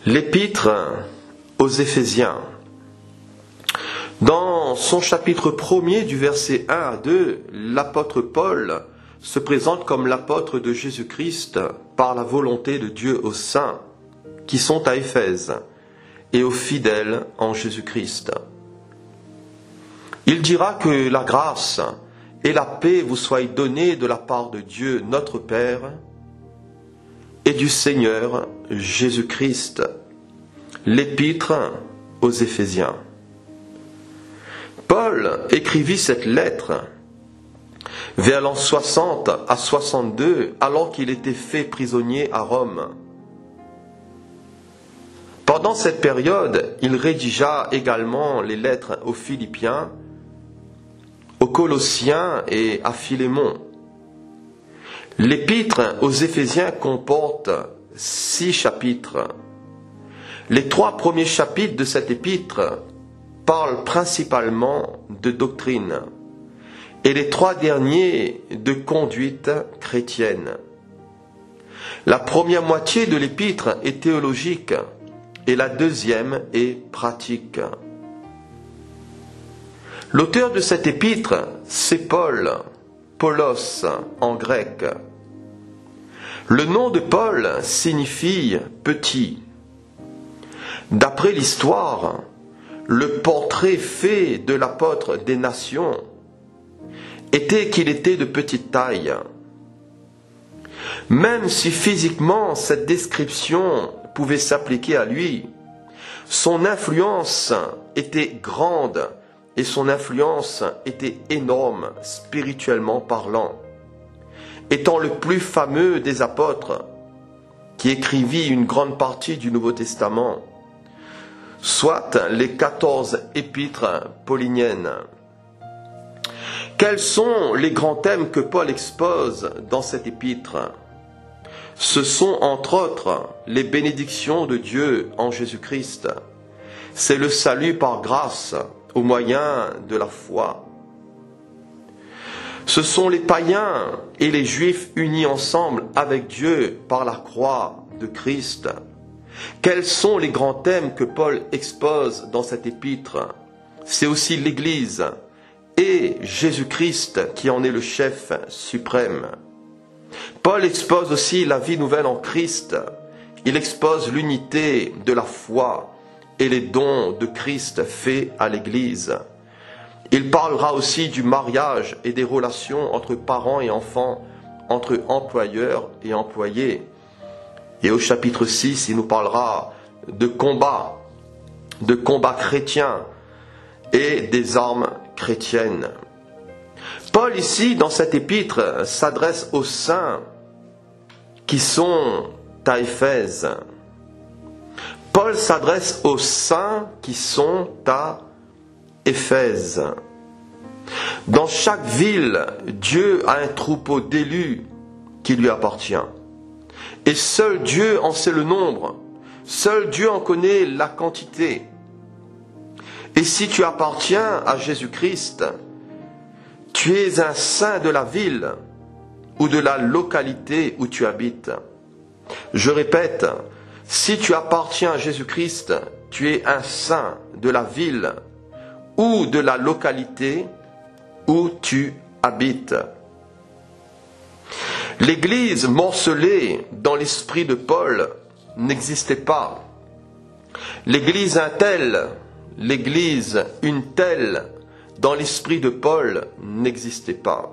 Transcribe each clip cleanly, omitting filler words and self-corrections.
L'épître aux Éphésiens. Dans son chapitre 1er du verset 1 à 2, l'apôtre Paul se présente comme l'apôtre de Jésus-Christ par la volonté de Dieu aux saints qui sont à Éphèse et aux fidèles en Jésus-Christ. Il dira que la grâce et la paix vous soient données de la part de Dieu notre Père et du Seigneur Jésus-Christ. L'épître aux Éphésiens. Paul écrivit cette lettre vers l'an 60 à 62, alors qu'il était fait prisonnier à Rome. Pendant cette période, il rédigea également les lettres aux Philippiens, aux Colossiens et à Philémon. L'épître aux Éphésiens comporte 6 chapitres. Les 3 premiers chapitres de cette épître parlent principalement de doctrine et les 3 derniers de conduite chrétienne. La première moitié de l'épître est théologique et la deuxième est pratique. L'auteur de cette épître, c'est Paul, Paulos en grec. Le nom de Paul signifie petit. D'après l'histoire, le portrait fait de l'apôtre des nations était qu'il était de petite taille. Même si physiquement cette description pouvait s'appliquer à lui, son influence était grande et son influence était énorme spirituellement parlant. Étant le plus fameux des apôtres, qui écrivit une grande partie du Nouveau Testament, soit les 14 épîtres pauliniennes. Quels sont les grands thèmes que Paul expose dans cette épître? Ce sont entre autres les bénédictions de Dieu en Jésus-Christ. C'est le salut par grâce au moyen de la foi. Ce sont les païens et les juifs unis ensemble avec Dieu par la croix de Christ. Quels sont les grands thèmes que Paul expose dans cette épître? C'est aussi l'Église et Jésus-Christ qui en est le chef suprême. Paul expose aussi la vie nouvelle en Christ. Il expose l'unité de la foi et les dons de Christ faits à l'Église. Il parlera aussi du mariage et des relations entre parents et enfants, entre employeurs et employés. Et au chapitre 6, il nous parlera de combat chrétien et des armes chrétiennes. Paul ici, dans cette épître, s'adresse aux saints qui sont à Éphèse. Paul s'adresse aux saints qui sont à Éphèse. Dans chaque ville, Dieu a un troupeau d'élus qui lui appartient. Et seul Dieu en sait le nombre. Seul Dieu en connaît la quantité. Et si tu appartiens à Jésus-Christ, tu es un saint de la ville ou de la localité où tu habites. Je répète, si tu appartiens à Jésus-Christ, tu es un saint de la ville ou de la localité où tu habites. L'Église morcelée dans l'esprit de Paul n'existait pas. L'Église un tel, l'Église une telle, dans l'esprit de Paul n'existait pas.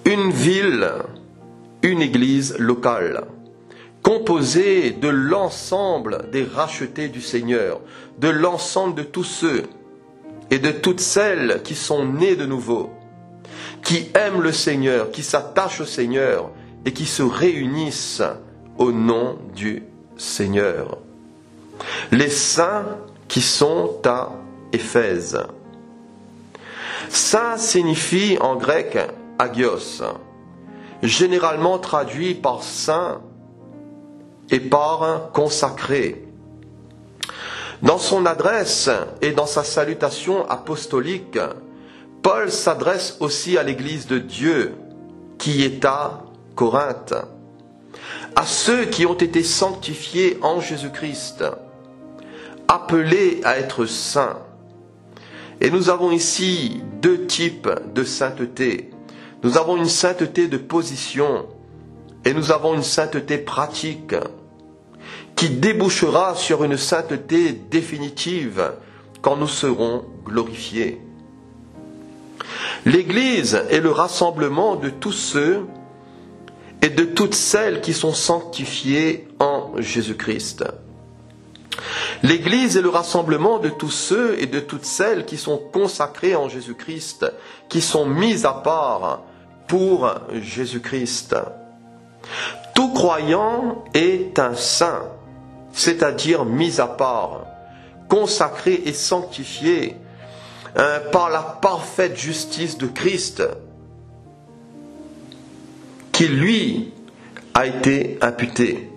Une ville, une Église locale, composée de l'ensemble des rachetés du Seigneur, de l'ensemble de tous ceux et de toutes celles qui sont nés de nouveau, qui aiment le Seigneur, qui s'attachent au Seigneur et qui se réunissent au nom du Seigneur. Les saints qui sont à Éphèse. Saint signifie en grec agios, généralement traduit par saint et par consacré. Dans son adresse et dans sa salutation apostolique, Paul s'adresse aussi à l'Église de Dieu qui est à Corinthe. à ceux qui ont été sanctifiés en Jésus-Christ, appelés à être saints. Et nous avons ici deux types de sainteté. Nous avons une sainteté de position et nous avons une sainteté pratique qui débouchera sur une sainteté définitive quand nous serons glorifiés. L'Église est le rassemblement de tous ceux et de toutes celles qui sont sanctifiés en Jésus-Christ. L'Église est le rassemblement de tous ceux et de toutes celles qui sont consacrés en Jésus-Christ, qui sont mis à part pour Jésus-Christ. Tout croyant est un saint, c'est-à-dire mis à part, consacré et sanctifié par la parfaite justice de Christ, qui lui a été imputé.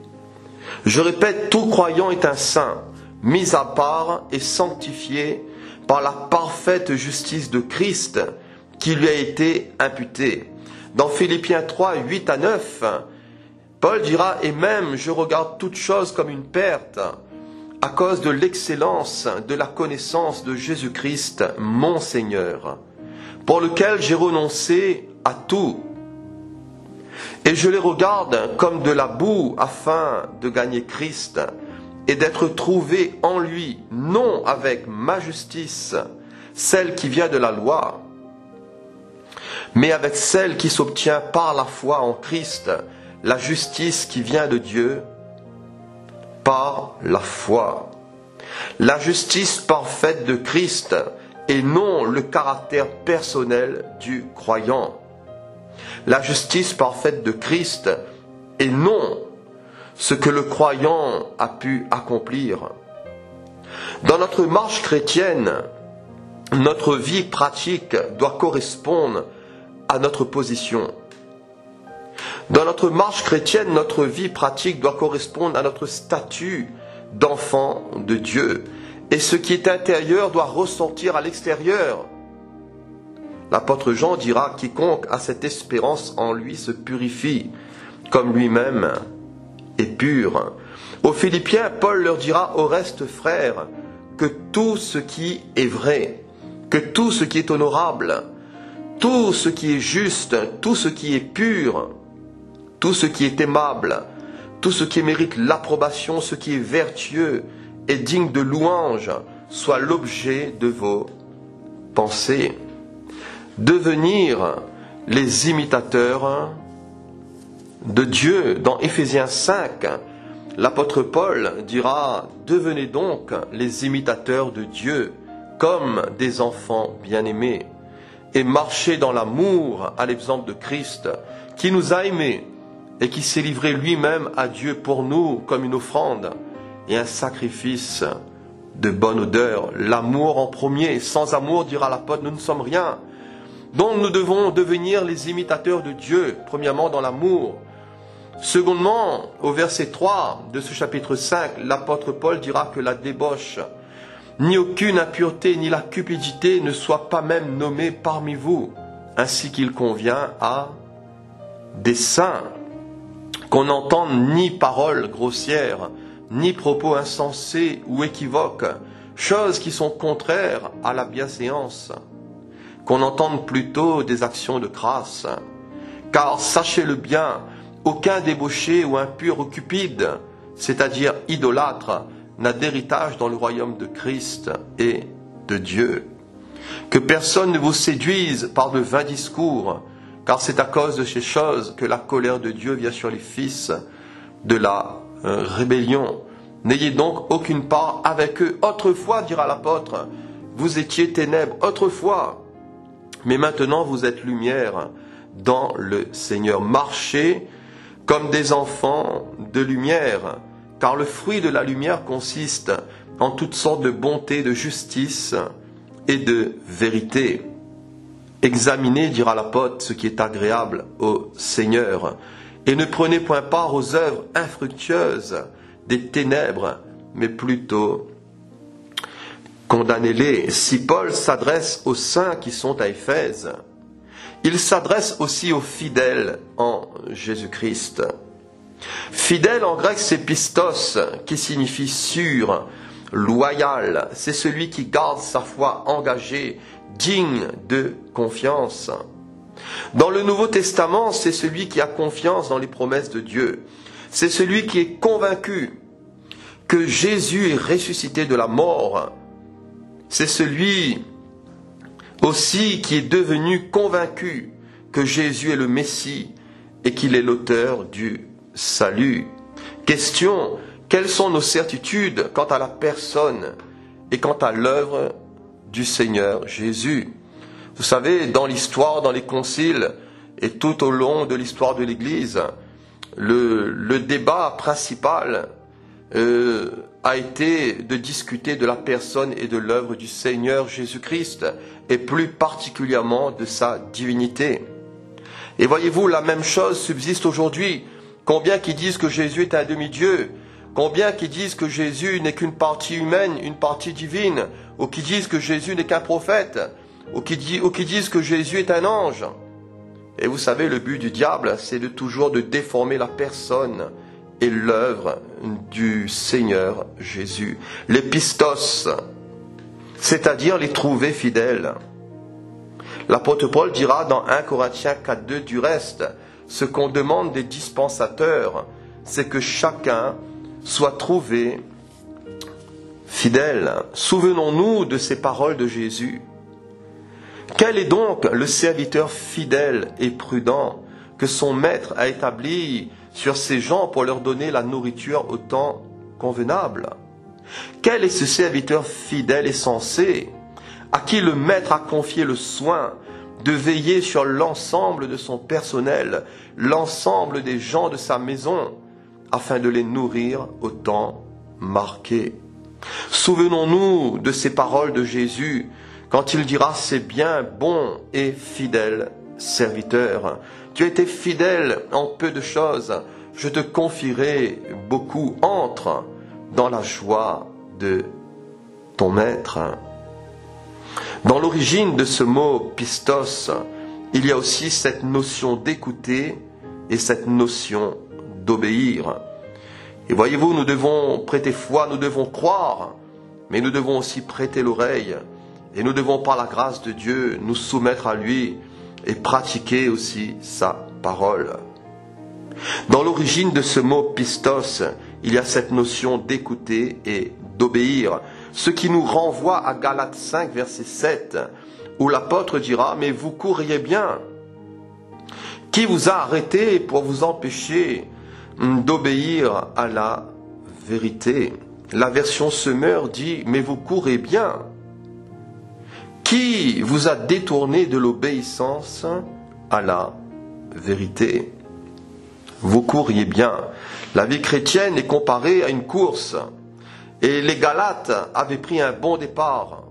Je répète, tout croyant est un saint, mis à part et sanctifié par la parfaite justice de Christ, qui lui a été imputée. Dans Philippiens 3, 8 à 9, Paul dira « Et même je regarde toute chose comme une perte, à cause de l'excellence de la connaissance de Jésus-Christ, mon Seigneur, pour lequel j'ai renoncé à tout. Et je les regarde comme de la boue afin de gagner Christ et d'être trouvé en lui, non avec ma justice, celle qui vient de la loi, mais avec celle qui s'obtient par la foi en Christ, la justice qui vient de Dieu par la foi. La justice parfaite de Christ et non le caractère personnel du croyant. La justice parfaite de Christ et non ce que le croyant a pu accomplir. Dans notre marche chrétienne, notre vie pratique doit correspondre à notre position. Dans notre marche chrétienne, notre vie pratique doit correspondre à notre statut d'enfant de Dieu. Et ce qui est intérieur doit ressortir à l'extérieur. L'apôtre Jean dira « Quiconque a cette espérance en lui se purifie, comme lui-même est pur. » Aux Philippiens, Paul leur dira « Au reste, frères, que tout ce qui est vrai, que tout ce qui est honorable, tout ce qui est juste, tout ce qui est pur, tout ce qui est aimable, tout ce qui mérite l'approbation, ce qui est vertueux et digne de louange, soit l'objet de vos pensées. » Devenir les imitateurs de Dieu. Dans Éphésiens 5, l'apôtre Paul dira « Devenez donc les imitateurs de Dieu, comme des enfants bien-aimés, et marchez dans l'amour à l'exemple de Christ, qui nous a aimés et qui s'est livré lui-même à Dieu pour nous comme une offrande et un sacrifice de bonne odeur. » L'amour en premier. Sans amour, dira l'apôtre, nous ne sommes rien. Donc nous devons devenir les imitateurs de Dieu, premièrement dans l'amour. Secondement, au verset 3 de ce chapitre 5, l'apôtre Paul dira que la débauche, ni aucune impureté, ni la cupidité ne soient pas même nommées parmi vous, ainsi qu'il convient à des saints. Qu'on n'entende ni paroles grossières, ni propos insensés ou équivoques, choses qui sont contraires à la bienséance. Qu'on entende plutôt des actions de grâce. Car sachez-le bien, aucun débauché ou impur ou cupide, c'est-à-dire idolâtre, n'a d'héritage dans le royaume de Christ et de Dieu. Que personne ne vous séduise par de vains discours, car c'est à cause de ces choses que la colère de Dieu vient sur les fils de la rébellion. N'ayez donc aucune part avec eux. Autrefois, dira l'apôtre, vous étiez ténèbres autrefois, mais maintenant vous êtes lumière dans le Seigneur. Marchez comme des enfants de lumière, car le fruit de la lumière consiste en toutes sortes de bonté, de justice et de vérité. Examinez, dira l'apôtre, ce qui est agréable au Seigneur, et ne prenez point part aux œuvres infructueuses des ténèbres, mais plutôt condamnez-les. Si Paul s'adresse aux saints qui sont à Éphèse, il s'adresse aussi aux fidèles en Jésus-Christ. Fidèle en grec, c'est pistos, qui signifie sûr, loyal. C'est celui qui garde sa foi engagée, digne de confiance. Dans le Nouveau Testament, c'est celui qui a confiance dans les promesses de Dieu. C'est celui qui est convaincu que Jésus est ressuscité de la mort. C'est celui aussi qui est devenu convaincu que Jésus est le Messie et qu'il est l'auteur du salut. Question, quelles sont nos certitudes quant à la personne et quant à l'œuvre du Seigneur Jésus? Vous savez, dans l'histoire, dans les conciles et tout au long de l'histoire de l'Église, le débat principal a été de discuter de la personne et de l'œuvre du Seigneur Jésus-Christ, et plus particulièrement de sa divinité. Et voyez-vous, la même chose subsiste aujourd'hui. Combien qui disent que Jésus est un demi-dieu, combien qui disent que Jésus n'est qu'une partie humaine, une partie divine, ou qui disent que Jésus n'est qu'un prophète, ou qui disent que Jésus est un ange. Et vous savez, le but du diable, c'est toujours de déformer la personne et l'œuvre du Seigneur Jésus. Les pistos, c'est-à-dire les trouver fidèles. L'apôtre Paul dira dans 1 Corinthiens 4.2 du reste, ce qu'on demande des dispensateurs, c'est que chacun soit trouvé fidèle. Souvenons-nous de ces paroles de Jésus. Quel est donc le serviteur fidèle et prudent que son maître a établi sur ces gens pour leur donner la nourriture au temps convenable? Quel est ce serviteur fidèle et sensé à qui le maître a confié le soin de veiller sur l'ensemble de son personnel, l'ensemble des gens de sa maison, afin de les nourrir au temps marqué? Souvenons-nous de ces paroles de Jésus quand il dira « C'est bien, bon et fidèle serviteur. Tu as été fidèle en peu de choses, je te confierai beaucoup. Entre dans la joie de ton maître. » Dans l'origine de ce mot « pistos », il y a aussi cette notion d'écouter et cette notion d'obéir. Et voyez-vous, nous devons prêter foi, nous devons croire, mais nous devons aussi prêter l'oreille. Et nous devons, par la grâce de Dieu, nous soumettre à lui et pratiquer aussi sa parole. Dans l'origine de ce mot « pistos », il y a cette notion d'écouter et d'obéir, ce qui nous renvoie à Galates 5, verset 7, où l'apôtre dira « Mais vous courriez bien. Qui vous a arrêté pour vous empêcher d'obéir à la vérité ?» La version Semeur dit « Mais vous courez bien. » Qui vous a détourné de l'obéissance à la vérité? Vous couriez bien. La vie chrétienne est comparée à une course. Et les Galates avaient pris un bon départ.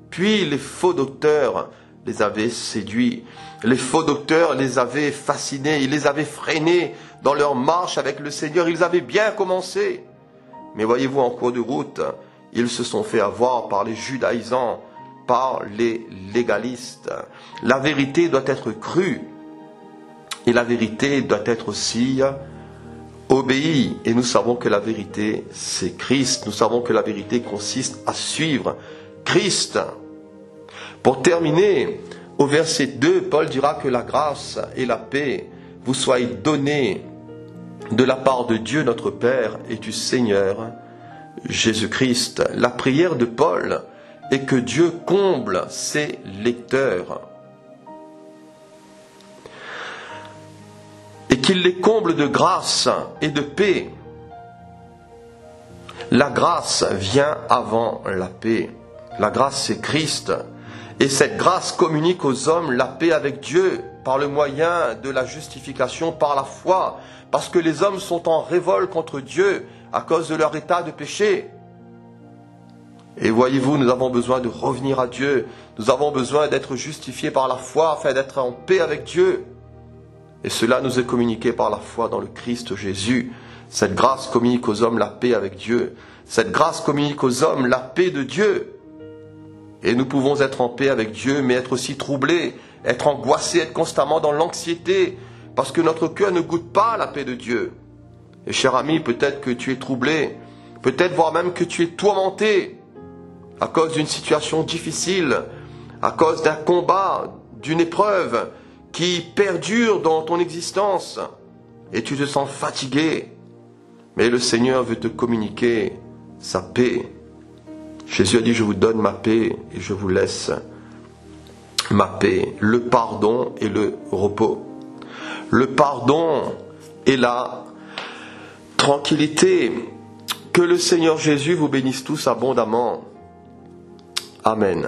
Puis les faux docteurs les avaient séduits. Les faux docteurs les avaient fascinés. Ils les avaient freinés dans leur marche avec le Seigneur. Ils avaient bien commencé. Mais voyez-vous, en cours de route, ils se sont fait avoir par les judaïsants, par les légalistes. La vérité doit être crue et la vérité doit être aussi obéie. Et nous savons que la vérité, c'est Christ. Nous savons que la vérité consiste à suivre Christ. Pour terminer, au verset 2, Paul dira que la grâce et la paix vous soient données de la part de Dieu notre Père et du Seigneur Jésus-Christ. La prière de Paul et que Dieu comble ses lecteurs. Et qu'il les comble de grâce et de paix. La grâce vient avant la paix. La grâce, c'est Christ. Et cette grâce communique aux hommes la paix avec Dieu par le moyen de la justification par la foi. Parce que les hommes sont en révolte contre Dieu à cause de leur état de péché. Et voyez-vous, nous avons besoin de revenir à Dieu. Nous avons besoin d'être justifiés par la foi afin d'être en paix avec Dieu. Et cela nous est communiqué par la foi dans le Christ Jésus. Cette grâce communique aux hommes la paix avec Dieu. Cette grâce communique aux hommes la paix de Dieu. Et nous pouvons être en paix avec Dieu, mais être aussi troublés, être angoissés, être constamment dans l'anxiété, parce que notre cœur ne goûte pas la paix de Dieu. Et cher ami, peut-être que tu es troublé, peut-être voire même que tu es tourmenté à cause d'une situation difficile, à cause d'un combat, d'une épreuve qui perdure dans ton existence et tu te sens fatigué. Mais le Seigneur veut te communiquer sa paix. Jésus a dit, je vous donne ma paix et je vous laisse ma paix, le pardon et le repos. Le pardon et la tranquillité. Que le Seigneur Jésus vous bénisse tous abondamment. Amen.